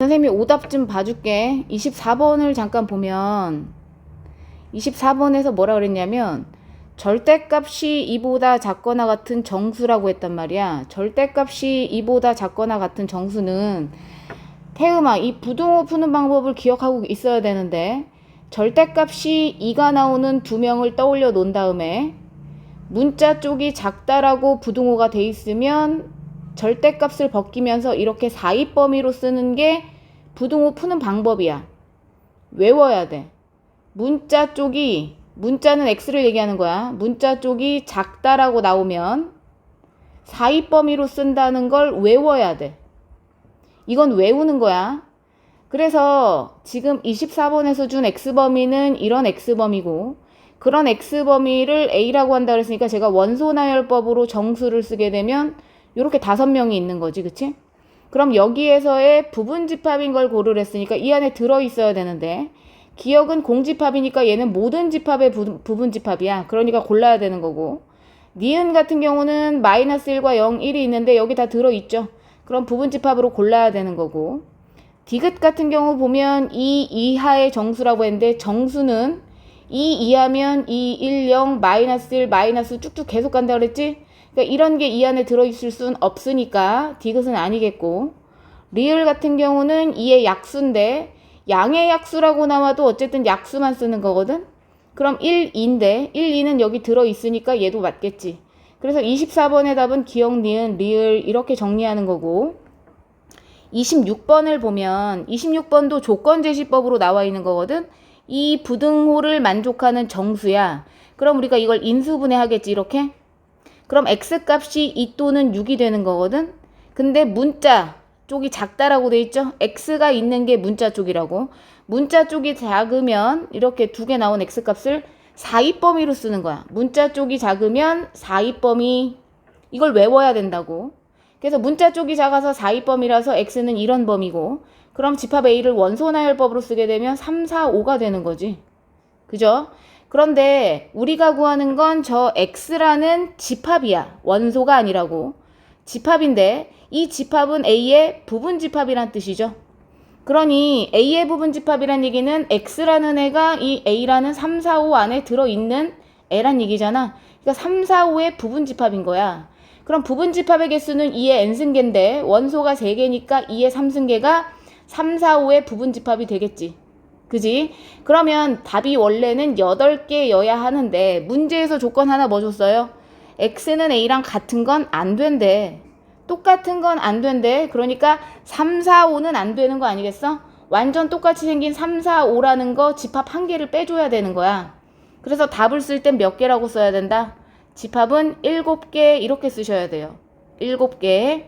선생님이 오답 좀 봐줄게. 24번을 잠깐 보면 24번에서 뭐라 그랬냐면 절대값이 2보다 작거나 같은 정수라고 했단 말이야. 절대값이 2보다 작거나 같은 정수는 태음아, 이 부등호 푸는 방법을 기억하고 있어야 되는데 절대값이 2가 나오는 두 명을 떠올려 놓은 다음에 문자 쪽이 작다라고 부등호가 돼 있으면 절대값을 벗기면서 이렇게 4입 범위로 쓰는 게 부등호 푸는 방법이야. 외워야 돼. 문자 쪽이, 문자는 x를 얘기하는 거야. 문자 쪽이 작다라고 나오면 4입 범위로 쓴다는 걸 외워야 돼. 이건 외우는 거야. 그래서 지금 24번에서 준 x범위는 이런 x범위고, 그런 x범위를 a라고 한다 그랬으니까 제가 원소나열법으로 정수를 쓰게 되면 이렇게 5명이 있는 거지, 그치? 그럼 여기에서의 부분집합인 걸 고르랬으니까 이 안에 들어있어야 되는데, 기억은 공집합이니까 얘는 모든 집합의 부분집합이야. 그러니까 골라야 되는 거고, 니은 같은 경우는 마이너스 1과 0, 1이 있는데 여기 다 들어있죠. 그럼 부분집합으로 골라야 되는 거고, 디귿 같은 경우 보면 2 이하의 정수라고 했는데 정수는 2 이하면 2, 1, 0, 마이너스 1, 마이너스 쭉쭉 계속 간다 그랬지? 그러니까 이런 게 이 안에 들어있을 순 없으니까 디귿은 아니겠고, 리을 같은 경우는 2의 약수인데 양의 약수라고 나와도 어쨌든 약수만 쓰는 거거든? 그럼 1, 2인데 1, 2는 여기 들어있으니까 얘도 맞겠지. 그래서 24번의 답은 기억, 니은, 리을 이렇게 정리하는 거고, 26번을 보면 26번도 조건제시법으로 나와 있는 거거든. 이 부등호를 만족하는 정수야. 그럼 우리가 이걸 인수분해 하겠지, 이렇게. 그럼 x값이 2 또는 6이 되는 거거든. 근데 문자 쪽이 작다라고 돼 있죠. x가 있는 게 문자 쪽이라고. 문자 쪽이 작으면 이렇게 두 개 나온 x값을 4입 범위로 쓰는 거야. 문자 쪽이 작으면 4입 범위, 이걸 외워야 된다고. 그래서 문자 쪽이 작아서 4입 범위라서 x는 이런 범위고, 그럼 집합 a를 원소나열법으로 쓰게 되면 3, 4, 5가 되는 거지. 그죠? 그런데 우리가 구하는 건 저 x라는 집합이야. 원소가 아니라고. 집합인데 이 집합은 a의 부분집합이란 뜻이죠. 그러니 a의 부분집합이란 얘기는 x라는 애가 이 a라는 3, 4, 5 안에 들어있는 애란 얘기잖아. 그러니까 3, 4, 5의 부분집합인 거야. 그럼 부분집합의 개수는 2의 n승계인데 원소가 3개니까 2의 3승계가 3, 4, 5의 부분집합이 되겠지. 그지? 그러면 답이 원래는 8개여야 하는데 문제에서 조건 하나 뭐 줬어요? x는 a랑 같은 건 안 된대. 똑같은 건 안 된대. 그러니까 3, 4, 5는 안 되는 거 아니겠어? 완전 똑같이 생긴 3, 4, 5라는 거 집합 한 개를 빼줘야 되는 거야. 그래서 답을 쓸 땐 몇 개라고 써야 된다? 집합은 7개 이렇게 쓰셔야 돼요. 7개.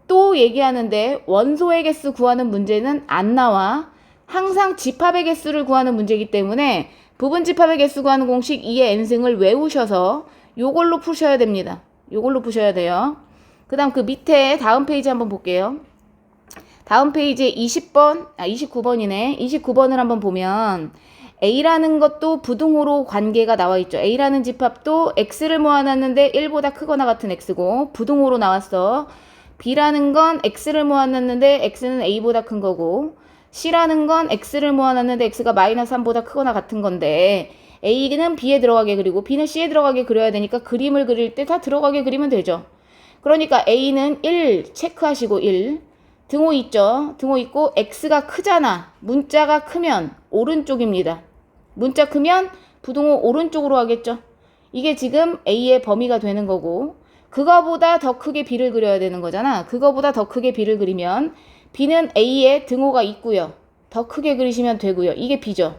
또 얘기하는데 원소의 개수 구하는 문제는 안 나와. 항상 집합의 개수를 구하는 문제이기 때문에 부분집합의 개수 구하는 공식 2의 n승을 외우셔서 요걸로 푸셔야 됩니다. 요걸로 푸셔야 돼요. 그 다음 그 밑에 다음 페이지 한번 볼게요. 다음 페이지에 29번이네. 29번을 한번 보면 A라는 것도 부등호로 관계가 나와 있죠. A라는 집합도 X를 모아놨는데 1보다 크거나 같은 X고 부등호로 나왔어. B라는 건 X를 모아놨는데 X는 A보다 큰 거고, C라는 건 X를 모아놨는데 X가 마이너스 3보다 크거나 같은 건데 A는 B에 들어가게 그리고 B는 C에 들어가게 그려야 되니까 그림을 그릴 때 다 들어가게 그리면 되죠. 그러니까 A는 1 체크하시고 1. 등호 있죠. 등호 있고 X가 크잖아. 문자가 크면 오른쪽입니다. 문자 크면 부등호 오른쪽으로 하겠죠. 이게 지금 A의 범위가 되는 거고, 그거보다 더 크게 B를 그려야 되는 거잖아. 그거보다 더 크게 B를 그리면 B는 A에 등호가 있고요. 더 크게 그리시면 되고요. 이게 B죠.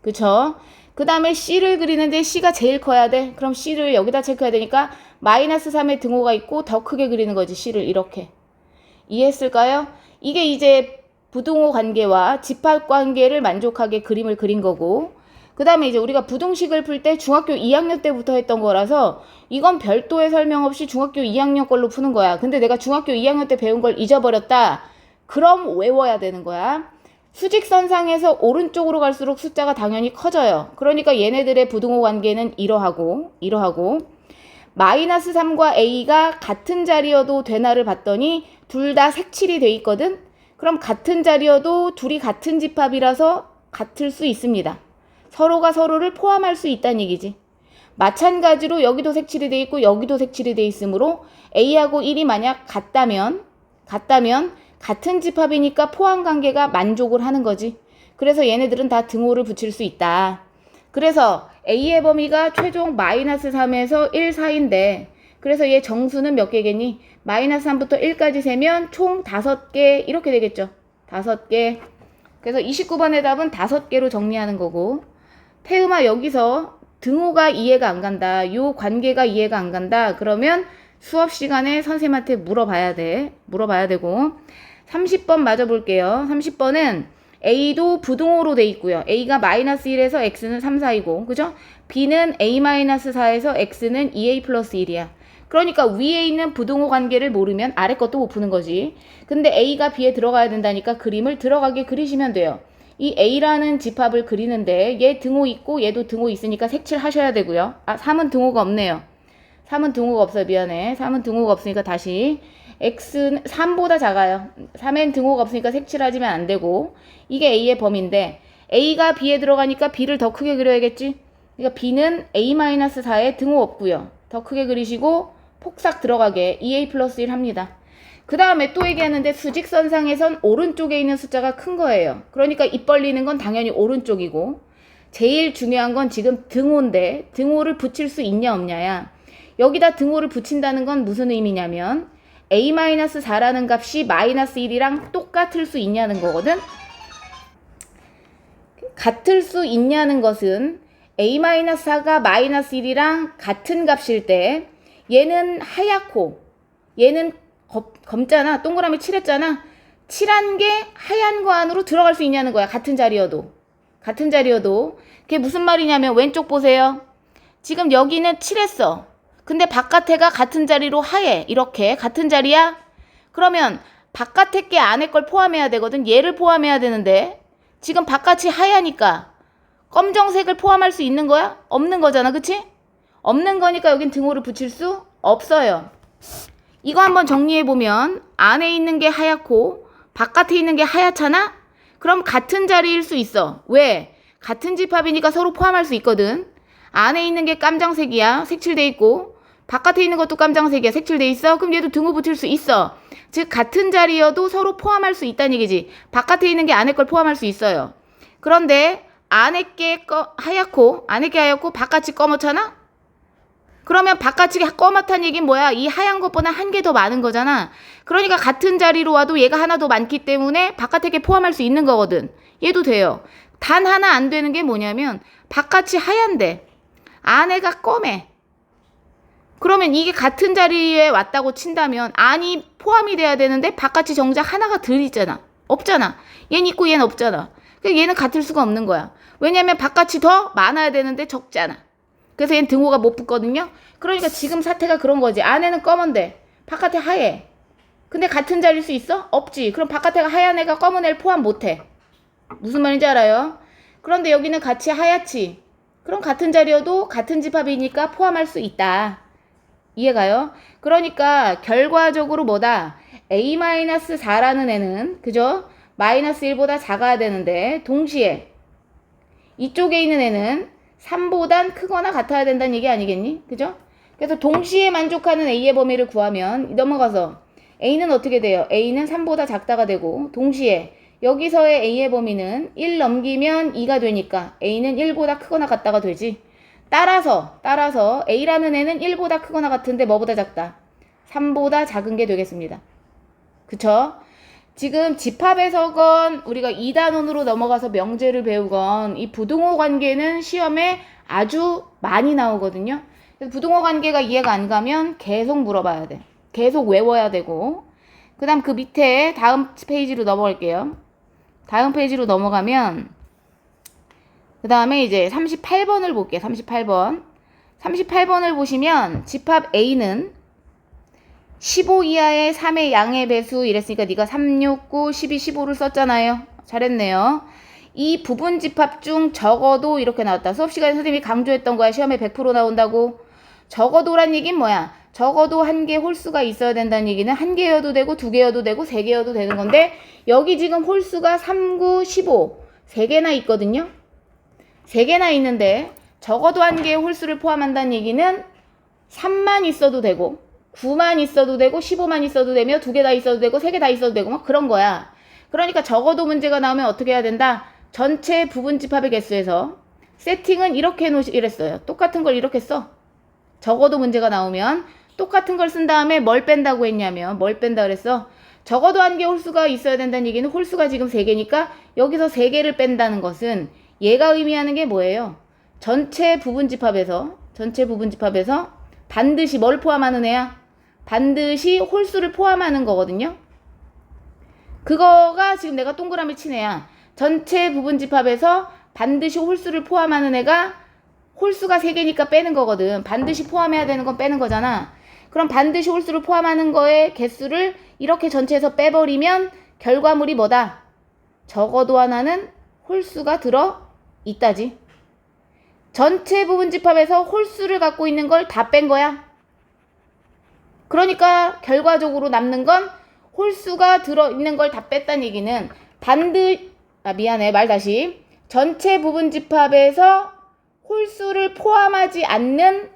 그쵸? 그 다음에 C를 그리는데 C가 제일 커야 돼. 그럼 C를 여기다 체크해야 되니까 마이너스 3의 등호가 있고 더 크게 그리는 거지. C를 이렇게. 이해했을까요? 이게 이제 부등호 관계와 집합 관계를 만족하게 그림을 그린 거고, 그 다음에 이제 우리가 부등식을 풀 때 중학교 2학년 때부터 했던 거라서 이건 별도의 설명 없이 중학교 2학년 걸로 푸는 거야. 근데 내가 중학교 2학년 때 배운 걸 잊어버렸다. 그럼 외워야 되는 거야. 수직선상에서 오른쪽으로 갈수록 숫자가 당연히 커져요. 그러니까 얘네들의 부등호 관계는 이러하고 마이너스 3과 a가 같은 자리여도 되나를 봤더니 둘 다 색칠이 돼 있거든. 그럼 같은 자리여도 둘이 같은 집합이라서 같을 수 있습니다. 서로가 서로를 포함할 수 있다는 얘기지. 마찬가지로 여기도 색칠이 돼 있고 여기도 색칠이 돼 있으므로 A하고 1이 만약 같다면 같은 집합이니까 포함 관계가 만족을 하는 거지. 그래서 얘네들은 다 등호를 붙일 수 있다. 그래서 A의 범위가 최종 마이너스 3에서 1 사이인데 그래서 얘 정수는 몇 개겠니? 마이너스 3부터 1까지 세면 총 5개 이렇게 되겠죠. 5개. 그래서 29번의 답은 5개로 정리하는 거고 태음아 여기서 등호가 이해가 안 간다. 요 관계가 이해가 안 간다. 그러면 수업 시간에 선생님한테 물어봐야 되고 30번 맞아볼게요. 30번은 A도 부등호로 돼 있고요. A가 마이너스 1에서 X는 3, 4이고 그죠? B는 A-4에서 X는 2A 플러스 1이야. 그러니까 위에 있는 부등호 관계를 모르면 아래 것도 못 푸는 거지. 근데 A가 B에 들어가야 된다니까 그림을 들어가게 그리시면 돼요. 이 A라는 집합을 그리는데 얘 등호 있고 얘도 등호 있으니까 색칠 하셔야 되고요. 3은 등호가 없네요. 3은 등호가 없어요. 미안해. 3은 등호가 없으니까 다시 X는 3보다 작아요. 3엔 등호가 없으니까 색칠하지면 안 되고 이게 A의 범위인데 A가 B에 들어가니까 B를 더 크게 그려야겠지. 그러니까 B는 A-4에 등호 없고요. 더 크게 그리시고 폭삭 들어가게 2A 플러스 1 합니다. 그 다음에 또 얘기하는데 수직선상에선 오른쪽에 있는 숫자가 큰 거예요. 그러니까 입 벌리는 건 당연히 오른쪽이고 제일 중요한 건 지금 등호인데 등호를 붙일 수 있냐 없냐야. 여기다 등호를 붙인다는 건 무슨 의미냐면 A-4라는 값이 마이너스 1이랑 똑같을 수 있냐는 거거든. 같을 수 있냐는 것은 A-4가 마이너스 1이랑 같은 값일 때 얘는 하얗고 얘는 검잖아. 동그라미 칠했잖아. 칠한 게 하얀 거 안으로 들어갈 수 있냐는 거야. 같은 자리여도. 그게 무슨 말이냐면 왼쪽 보세요. 지금 여기는 칠했어. 근데 바깥에가 같은 자리로 하얘. 이렇게 같은 자리야? 그러면 바깥에 게 안에 걸 포함해야 되거든. 얘를 포함해야 되는데 지금 바깥이 하얘니까 검정색을 포함할 수 있는 거야? 없는 거잖아. 그치? 없는 거니까 여긴 등호를 붙일 수 없어요. 이거 한번 정리해보면 안에 있는 게 하얗고 바깥에 있는 게 하얗잖아? 그럼 같은 자리일 수 있어. 왜? 같은 집합이니까 서로 포함할 수 있거든. 안에 있는 게 깜장색이야. 색칠돼 있고 바깥에 있는 것도 깜장색이야. 색칠돼 있어. 그럼 얘도 등호 붙일 수 있어. 즉 같은 자리여도 서로 포함할 수 있다는 얘기지. 바깥에 있는 게 안에 걸 포함할 수 있어요. 그런데 안에 게 하얗고 바깥이 검었잖아? 그러면 바깥이 검었다는 얘기는 뭐야? 이 하얀 것보다 한 개 더 많은 거잖아. 그러니까 같은 자리로 와도 얘가 하나 더 많기 때문에 바깥에 게 포함할 수 있는 거거든. 얘도 돼요. 단 하나 안 되는 게 뭐냐면 바깥이 하얀데 안에가 검해. 그러면 이게 같은 자리에 왔다고 친다면 안이 포함이 돼야 되는데 바깥이 정작 하나가 덜 있잖아. 없잖아. 얘는 있고 얘는 없잖아. 그러니까 얘는 같을 수가 없는 거야. 왜냐면 바깥이 더 많아야 되는데 적잖아. 그래서 얘는 등호가 못 붙거든요. 그러니까 지금 사태가 그런 거지. 안에는 검은데 바깥에 하얘. 근데 같은 자리일 수 있어? 없지. 그럼 바깥에가 하얀 애가 검은 애를 포함 못해. 무슨 말인지 알아요? 그런데 여기는 같이 하얗지. 그럼 같은 자리여도 같은 집합이니까 포함할 수 있다. 이해가요? 그러니까 결과적으로 뭐다? A-4라는 애는 그죠? 마이너스 1보다 작아야 되는데 동시에 이쪽에 있는 애는 3보단 크거나 같아야 된다는 얘기 아니겠니? 그죠? 그래서 동시에 만족하는 A의 범위를 구하면 넘어가서 A는 어떻게 돼요? A는 3보다 작다가 되고 동시에 여기서의 A의 범위는 1 넘기면 2가 되니까 A는 1보다 크거나 같다가 되지. 따라서 A라는 애는 1보다 크거나 같은데 뭐보다 작다? 3보다 작은 게 되겠습니다. 그쵸? 지금 집합에서건 우리가 2단원으로 넘어가서 명제를 배우건 이 부등호 관계는 시험에 아주 많이 나오거든요. 그래서 부등호 관계가 이해가 안 가면 계속 물어봐야 돼. 계속 외워야 되고 그 다음 그 밑에 다음 페이지로 넘어갈게요. 다음 페이지로 넘어가면 그 다음에 이제 38번을 볼게요. 38번을 보시면 집합 A는 15 이하의 3의 양의 배수 이랬으니까 네가 3, 6, 9, 12, 15를 썼잖아요. 잘했네요. 이 부분 집합 중 적어도 이렇게 나왔다. 수업 시간에 선생님이 강조했던 거야. 시험에 100% 나온다고. 적어도란 얘기는 뭐야? 적어도 한 개 홀수가 있어야 된다는 얘기는 한 개여도 되고 두 개여도 되고 세 개여도 되는 건데 여기 지금 홀수가 3, 9, 15 세 개나 있거든요. 세 개나 있는데 적어도 한 개의 홀수를 포함한다는 얘기는 3만 있어도 되고 9만 있어도 되고 15만 있어도 되며 두 개 다 있어도 되고 세 개 다 있어도 되고 막 그런 거야. 그러니까 적어도 문제가 나오면 어떻게 해야 된다? 전체 부분집합의 개수에서 세팅은 이렇게 해놓으랬어요. 똑같은 걸 이렇게 써. 적어도 문제가 나오면 똑같은 걸 쓴 다음에 뭘 뺀다고 했냐면 뭘 뺀다 그랬어? 적어도 한 개 홀수가 있어야 된다는 얘기는 홀수가 지금 3개니까 여기서 3개를 뺀다는 것은 얘가 의미하는 게 뭐예요? 전체 부분집합에서 반드시 뭘 포함하는 애야? 반드시 홀수를 포함하는 거거든요. 그거가 지금 내가 동그라미 친 애야. 전체 부분집합에서 반드시 홀수를 포함하는 애가 홀수가 3개니까 빼는 거거든. 반드시 포함해야 되는 건 빼는 거잖아. 그럼 반드시 홀수를 포함하는 거의 개수를 이렇게 전체에서 빼버리면 결과물이 뭐다? 적어도 하나는 홀수가 들어 있다지. 전체 부분집합에서 홀수를 갖고 있는 걸 다 뺀 거야. 그러니까 결과적으로 남는 건 홀수가 들어있는 걸 다 뺐다는 얘기는 말 다시. 전체 부분집합에서 홀수를 포함하지 않는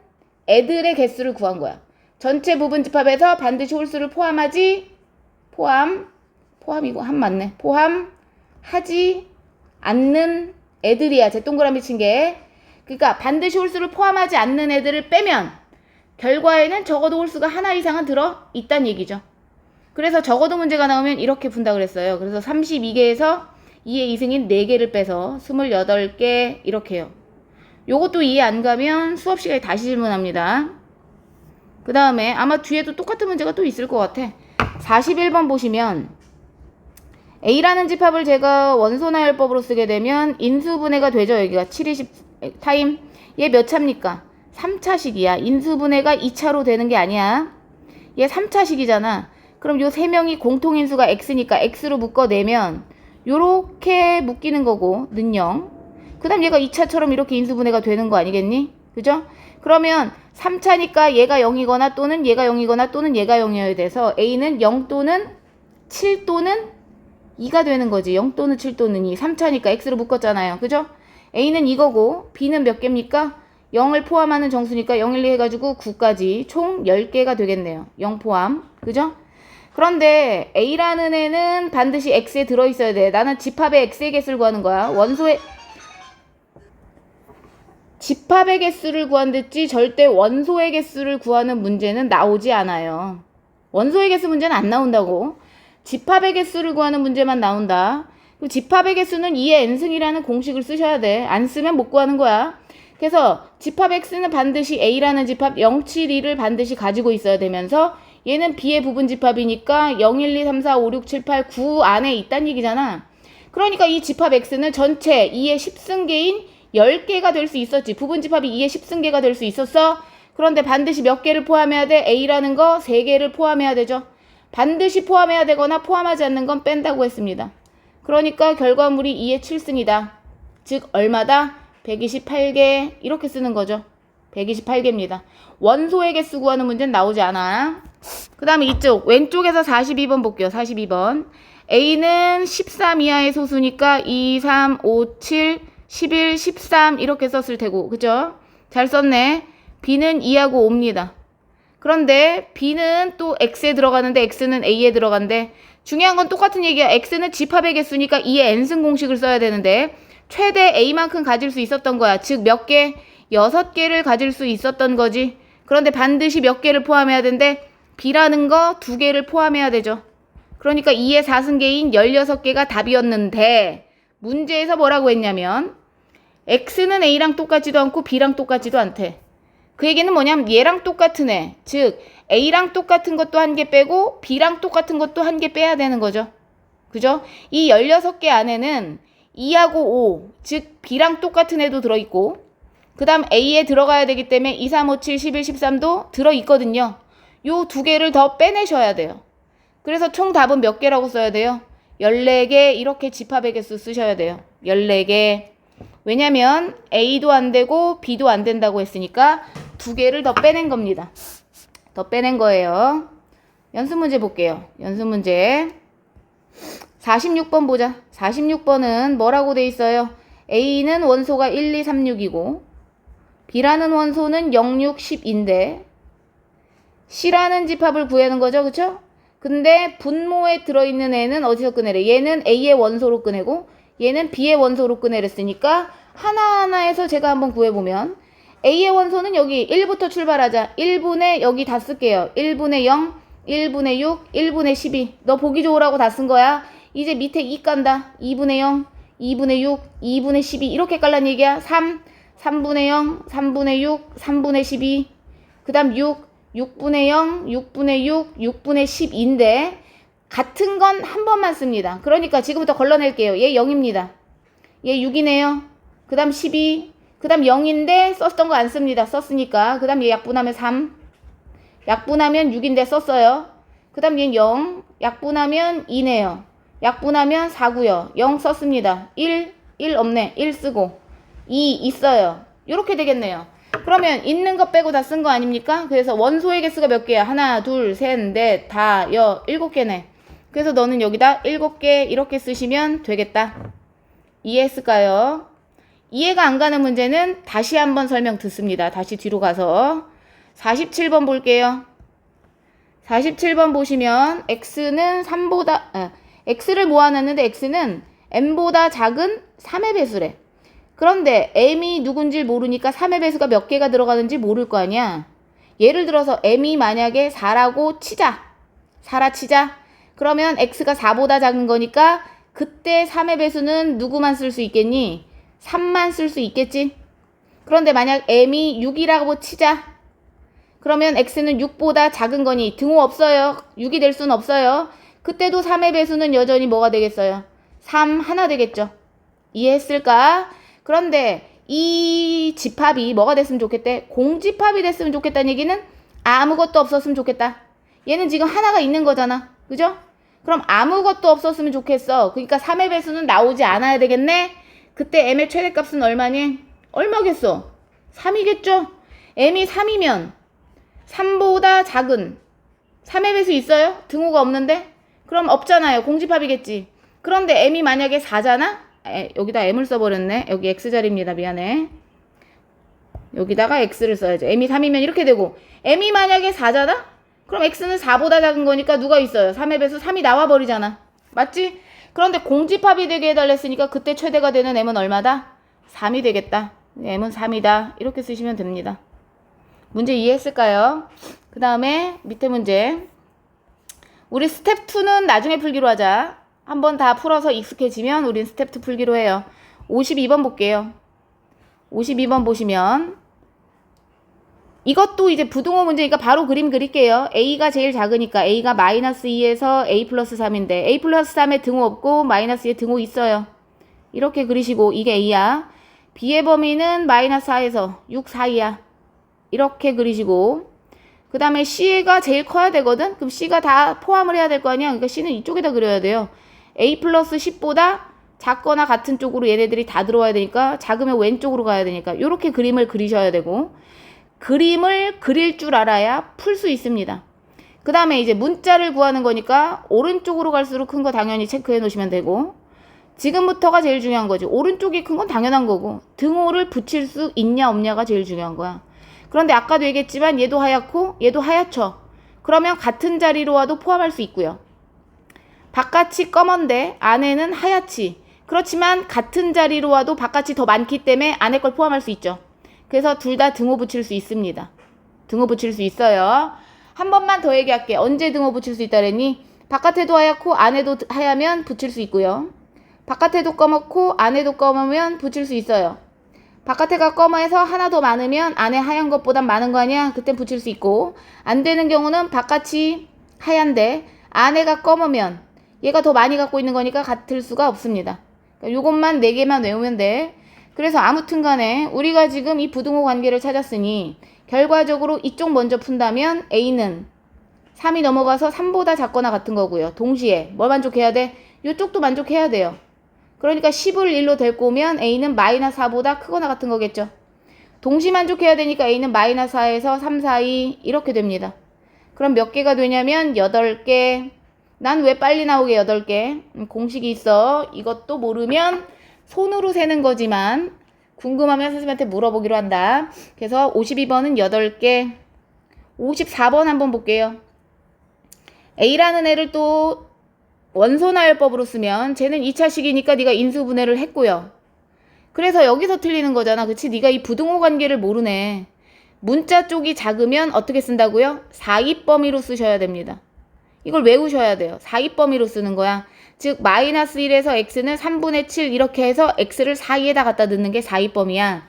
애들의 개수를 구한 거야. 전체 부분집합에서 반드시 홀수를 포함하지 않는 애들이야. 제 동그라미 친 게. 그러니까 반드시 홀수를 포함하지 않는 애들을 빼면 결과에는 적어도 홀수가 하나 이상은 들어있다는 얘기죠. 그래서 적어도 문제가 나오면 이렇게 푼다 그랬어요. 그래서 32개에서 2의 2승인 4개를 빼서 28개 이렇게 해요. 요것도 이해 안 가면 수업 시간에 다시 질문합니다. 그 다음에 아마 뒤에도 똑같은 문제가 또 있을 것 같아. 41번 보시면 A라는 집합을 제가 원소나열법으로 쓰게 되면 인수분해가 되죠. 여기가 7, 20 타임. 얘 몇 차입니까? 3차식이야. 인수분해가 2차로 되는 게 아니야. 얘 3차식이잖아. 그럼 요 3명이 공통인수가 x니까 x로 묶어내면 요렇게 묶이는 거고 는 0. 그 다음 얘가 2차처럼 이렇게 인수분해가 되는 거 아니겠니? 그죠? 그러면 3차니까 얘가 0이거나 또는 얘가 0이거나 또는 얘가 0이어야 돼서 A는 0 또는 7 또는 2가 되는 거지. 0 또는 7 또는 2. 3차니까 x로 묶었잖아요. 그죠? A는 이거고 B는 몇 개입니까? 0을 포함하는 정수니까 0, 1, 2 해가지고 9까지 총 10개가 되겠네요. 0 포함. 그죠? 그런데 A라는 애는 반드시 X에 들어있어야 돼. 나는 집합의 X의 개수를 구하는 거야. 원소의 집합의 개수를 구한댔지 절대 원소의 개수를 구하는 문제는 나오지 않아요. 원소의 개수 문제는 안 나온다고. 집합의 개수를 구하는 문제만 나온다. 집합의 개수는 2의 n승이라는 공식을 쓰셔야 돼. 안 쓰면 못 구하는 거야. 그래서 집합 X는 반드시 A라는 집합 0, 7, 2를 반드시 가지고 있어야 되면서 얘는 B의 부분집합이니까 0, 1, 2, 3, 4, 5, 6, 7, 8, 9 안에 있다는 얘기잖아. 그러니까 이 집합 X는 전체 2의 10승계인 10개가 될 수 있었지. 부분집합이 2의 10승계가 될 수 있었어. 그런데 반드시 몇 개를 포함해야 돼? A라는 거 3개를 포함해야 되죠. 반드시 포함해야 되거나 포함하지 않는 건 뺀다고 했습니다. 그러니까 결과물이 2의 7승이다. 즉 얼마다? 128개 이렇게 쓰는 거죠. 128개입니다. 원소의 개수 구하는 문제는 나오지 않아. 그 다음에 이쪽 왼쪽에서 42번 볼게요. 42번. A는 13 이하의 소수니까 2, 3, 5, 7, 11, 13 이렇게 썼을 테고 그죠? 잘 썼네. B는 2하고 5입니다. 그런데 B는 또 X에 들어가는데 X는 A에 들어간대. 중요한 건 똑같은 얘기야. X는 집합의 개수니까 2의 n승 공식을 써야 되는데 최대 A만큼 가질 수 있었던 거야. 즉 몇 개? 6개를 가질 수 있었던 거지. 그런데 반드시 몇 개를 포함해야 되는데 B라는 거 2개를 포함해야 되죠. 그러니까 2의 4승계인 16개가 답이었는데 문제에서 뭐라고 했냐면 X는 A랑 똑같지도 않고 B랑 똑같지도 않대. 그 얘기는 뭐냐면 얘랑 똑같은 애. 즉 A랑 똑같은 것도 한 개 빼고 B랑 똑같은 것도 한 개 빼야 되는 거죠. 그죠? 이 16개 안에는 2하고 5, 즉 B랑 똑같은 애도 들어있고 그 다음 A에 들어가야 되기 때문에 2, 3, 5, 7, 11, 13도 들어있거든요. 요 2개를 더 빼내셔야 돼요. 그래서 총 답은 몇 개라고 써야 돼요? 14개 이렇게 집합의 개수 쓰셔야 돼요. 14개. 왜냐면 A도 안 되고 B도 안 된다고 했으니까 2개를 더 빼낸 겁니다. 더 빼낸 거예요. 연습 문제 볼게요. 연습 문제 46번 보자. 46번은 뭐라고 돼 있어요? A는 원소가 1, 2, 3, 6이고 B라는 원소는 0, 6, 10인데 C라는 집합을 구하는 거죠. 그쵸? 근데 분모에 들어있는 애는 어디서 꺼내래? 얘는 A의 원소로 꺼내고 얘는 B의 원소로 꺼내랬으니까 하나하나에서 제가 한번 구해보면 A의 원소는 여기 1부터 출발하자. 1분의 여기 다 쓸게요. 1분의 0, 1분의 6, 1분의 12. 너 보기 좋으라고 다 쓴 거야. 이제 밑에 2 깐다. 2분의 0, 2분의 6, 2분의 12 이렇게 깔란 얘기야. 3, 3분의 0, 3분의 6, 3분의 12. 그 다음 6, 6분의 0, 6분의 6, 6분의 10인데 같은 건 한 번만 씁니다. 그러니까 지금부터 걸러낼게요. 얘 0입니다. 얘 6이네요. 그 다음 12, 그 다음 0인데 썼던 거 안 씁니다. 썼으니까. 그 다음 얘 약분하면 3, 약분하면 6인데 썼어요. 그 다음 얘는 0, 약분하면 2네요. 약분하면 4고요. 0 썼습니다. 1 없네. 1 쓰고 2 있어요. 이렇게 되겠네요. 그러면 있는 거 빼고 다 쓴 거 아닙니까? 그래서 원소의 개수가 몇 개야? 하나, 둘, 셋, 넷, 다, 7개네. 그래서 너는 여기다 7개 이렇게 쓰시면 되겠다. 이해했을까요? 이해가 안 가는 문제는 다시 한번 설명 듣습니다. 다시 뒤로 가서 47번 볼게요. 47번 보시면 x는 3보다 x를 모아놨는데 x는 m보다 작은 3의 배수래. 그런데 m이 누군지 모르니까 3의 배수가 몇 개가 들어가는지 모를 거 아니야. 예를 들어서 m이 만약에 4라고 치자. 4라 치자. 그러면 x가 4보다 작은 거니까 그때 3의 배수는 누구만 쓸 수 있겠니? 3만 쓸 수 있겠지? 그런데 만약 m이 6이라고 치자. 그러면 x는 6보다 작은 거니 등호 없어요. 6이 될 수는 없어요. 그때도 3의 배수는 여전히 뭐가 되겠어요? 3 하나 되겠죠. 이해했을까? 그런데 이 집합이 뭐가 됐으면 좋겠대? 공집합이 됐으면 좋겠다는 얘기는 아무것도 없었으면 좋겠다. 얘는 지금 하나가 있는 거잖아. 그죠? 그럼 아무것도 없었으면 좋겠어. 그러니까 3의 배수는 나오지 않아야 되겠네? 그때 m의 최대값은 얼마니? 얼마겠어? 3이겠죠? m이 3이면 3보다 작은 3의 배수 있어요? 등호가 없는데? 그럼 없잖아요. 공집합이겠지. 그런데 m이 만약에 4잖아? 여기다 m을 써버렸네. 여기 x자리입니다. 미안해. 여기다가 x를 써야죠. m이 3이면 이렇게 되고 m이 만약에 4잖아? 그럼 x는 4보다 작은 거니까 누가 있어요? 3의 배수 3이 나와버리잖아. 맞지? 그런데 공집합이 되게 해달랬으니까 그때 최대가 되는 m은 얼마다? 3이 되겠다. m은 3이다. 이렇게 쓰시면 됩니다. 문제 이해했을까요? 그 다음에 밑에 문제. 우리 스텝 2는 나중에 풀기로 하자. 한번 다 풀어서 익숙해지면 우린 스텝 2 풀기로 해요. 52번 볼게요. 52번 보시면 이것도 이제 부등호 문제니까 바로 그림 그릴게요. a가 제일 작으니까 a가 마이너스 2에서 a 플러스 3인데 a 플러스 3에 등호 없고 마이너스 2에 등호 있어요. 이렇게 그리시고 이게 a야. b의 범위는 마이너스 4에서 6 사이야. 이렇게 그리시고 그 다음에 C가 제일 커야 되거든? 그럼 C가 다 포함을 해야 될 거 아니야? 그러니까 C는 이쪽에다 그려야 돼요. A 플러스 10보다 작거나 같은 쪽으로 얘네들이 다 들어와야 되니까 작으면 왼쪽으로 가야 되니까 이렇게 그림을 그리셔야 되고 그림을 그릴 줄 알아야 풀 수 있습니다. 그 다음에 이제 문자를 구하는 거니까 오른쪽으로 갈수록 큰 거 당연히 체크해 놓으시면 되고 지금부터가 제일 중요한 거지. 오른쪽이 큰 건 당연한 거고 등호를 붙일 수 있냐 없냐가 제일 중요한 거야. 그런데 아까도 얘기했지만 얘도 하얗고 얘도 하얗죠. 그러면 같은 자리로 와도 포함할 수 있고요. 바깥이 검은데 안에는 하얗지. 그렇지만 같은 자리로 와도 바깥이 더 많기 때문에 안에 걸 포함할 수 있죠. 그래서 둘 다 등호 붙일 수 있습니다. 등호 붙일 수 있어요. 한 번만 더 얘기할게. 언제 등호 붙일 수 있다 그랬니? 바깥에도 하얗고 안에도 하얗면 붙일 수 있고요. 바깥에도 검었고 안에도 검으면 붙일 수 있어요. 바깥에가 검어서 하나 더 많으면 안에 하얀 것보단 많은 거 아니야? 그땐 붙일 수 있고 안 되는 경우는 바깥이 하얀데 안에가 검으면 얘가 더 많이 갖고 있는 거니까 같을 수가 없습니다. 그러니까 요것만 4개만 외우면 돼. 그래서 아무튼 간에 우리가 지금 이 부등호 관계를 찾았으니 결과적으로 이쪽 먼저 푼다면 A는 3이 넘어가서 3보다 작거나 같은 거고요. 동시에 뭘 만족해야 돼? 이쪽도 만족해야 돼요. 그러니까 10을 1로 데리고 오면 A는 마이너스 4보다 크거나 같은 거겠죠. 동시 만족해야 되니까 A는 마이너스 4에서 3 사이 이렇게 됩니다. 그럼 몇 개가 되냐면 8개. 난 왜 빨리 나오게 8개? 공식이 있어. 이것도 모르면 손으로 세는 거지만 궁금하면 선생님한테 물어보기로 한다. 그래서 52번은 8개. 54번 한번 볼게요. A라는 애를 또 원소나열법으로 쓰면 쟤는 2차식이니까 네가 인수분해를 했고요. 그래서 여기서 틀리는 거잖아. 그치? 네가 이 부등호 관계를 모르네. 문자 쪽이 작으면 어떻게 쓴다고요? 사입범위로 쓰셔야 됩니다. 이걸 외우셔야 돼요. 사입범위로 쓰는 거야. 즉 마이너스 1에서 x는 3분의 7 이렇게 해서 x를 4에다 갖다 넣는 게 사입범위야.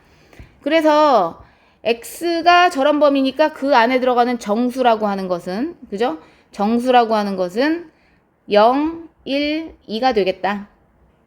그래서 x가 저런 범위니까 그 안에 들어가는 정수라고 하는 것은, 그죠? 정수라고 하는 것은 0, 1, 2가 되겠다.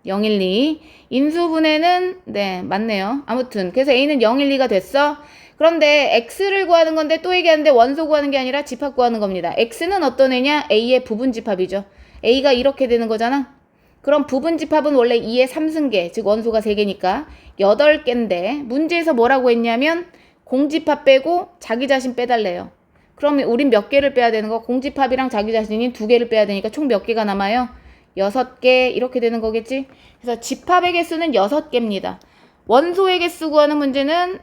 0, 1, 2. 인수분해는 네 맞네요. 아무튼 그래서 a는 0, 1, 2가 됐어. 그런데 x를 구하는 건데 또 얘기하는데 원소 구하는 게 아니라 집합 구하는 겁니다. x는 어떤 애냐? a의 부분집합이죠. a가 이렇게 되는 거잖아. 그럼 부분집합은 원래 2의 3승계, 즉 원소가 3개니까 8개인데 문제에서 뭐라고 했냐면 공집합 빼고 자기 자신 빼달래요. 그러면 우린 몇 개를 빼야 되는 거? 공집합이랑 자기 자신이 2개를 빼야 되니까 총 몇 개가 남아요? 6개 이렇게 되는 거겠지? 그래서 집합의 개수는 6개입니다. 원소의 개수 구하는 문제는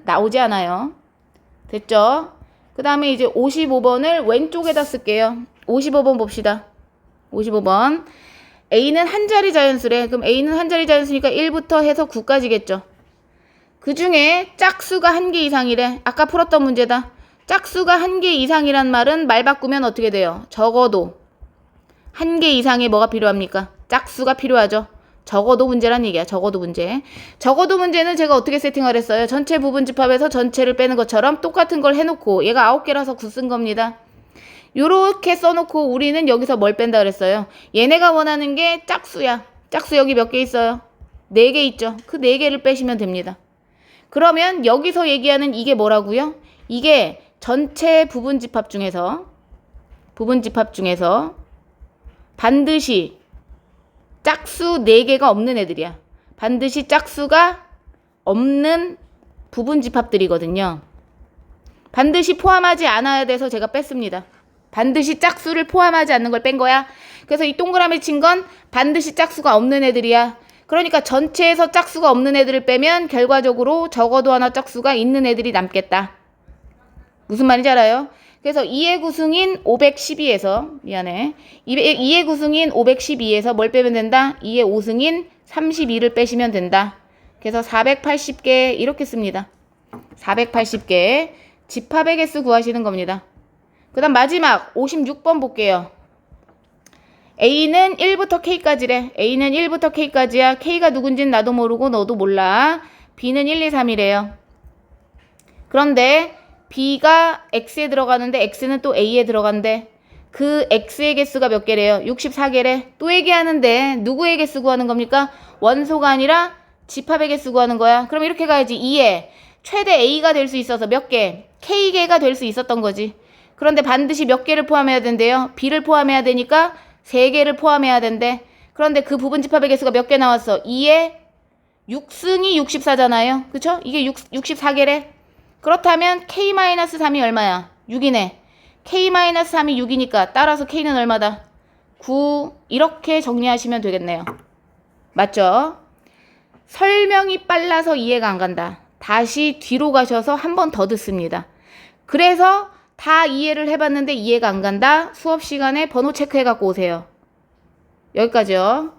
나오지 않아요. 됐죠? 그 다음에 이제 55번을 왼쪽에다 쓸게요. 55번 봅시다. 55번. A는 한 자리 자연수래. 그럼 A는 한 자리 자연수니까 1부터 해서 9까지겠죠. 그 중에 짝수가 1개 이상이래. 아까 풀었던 문제다. 짝수가 1개 이상이란 말은 말 바꾸면 어떻게 돼요? 적어도 1개 이상의 뭐가 필요합니까? 짝수가 필요하죠. 적어도 문제란 얘기야. 적어도 문제. 적어도 문제는 제가 어떻게 세팅을 했어요? 전체 부분집합에서 전체를 빼는 것처럼 똑같은 걸 해놓고 얘가 9개라서 9 쓴 겁니다. 요렇게 써놓고 우리는 여기서 뭘 뺀다 그랬어요? 얘네가 원하는 게 짝수야. 짝수 여기 몇 개 있어요? 4개 있죠. 그 4개를 빼시면 됩니다. 그러면 여기서 얘기하는 이게 뭐라고요? 이게 전체 부분집합 중에서 반드시 짝수 4개가 없는 애들이야. 반드시 짝수가 없는 부분집합들이거든요. 반드시 포함하지 않아야 돼서 제가 뺐습니다. 반드시 짝수를 포함하지 않는 걸 뺀 거야. 그래서 이 동그라미 친 건 반드시 짝수가 없는 애들이야. 그러니까 전체에서 짝수가 없는 애들을 빼면 결과적으로 적어도 하나 짝수가 있는 애들이 남겠다. 무슨 말인지 알아요? 그래서 2의 구승인 512에서 2의 구승인 512에서 뭘 빼면 된다? 2의 5승인 32를 빼시면 된다. 그래서 480개 이렇게 씁니다. 480개 집합의 개수 구하시는 겁니다. 그 다음 마지막 56번 볼게요. A는 1부터 K까지래. A는 1부터 K까지야. K가 누군진 나도 모르고 너도 몰라. B는 1, 2, 3이래요. 그런데 B가 X에 들어가는데 X는 또 A에 들어간대. 그 X의 개수가 몇 개래요? 64개래. 또 얘기하는데 누구의 개수 구하는 겁니까? 원소가 아니라 집합의 개수 구하는 거야. 그럼 이렇게 가야지. 2에 최대 A가 될 수 있어서 몇 개? K개가 될 수 있었던 거지. 그런데 반드시 몇 개를 포함해야 된대요? B를 포함해야 되니까 3개를 포함해야 된대. 그런데 그 부분집합의 개수가 몇 개 나왔어? 2에 6승이 64잖아요. 그쵸? 이게 64개래. 그렇다면 K-3이 얼마야? 6이네. K-3이 6이니까 따라서 K는 얼마다? 9. 이렇게 정리하시면 되겠네요. 맞죠? 설명이 빨라서 이해가 안 간다. 다시 뒤로 가셔서 한 번 더 듣습니다. 그래서 다 이해를 해봤는데 이해가 안 간다. 수업 시간에 번호 체크해 갖고 오세요. 여기까지요.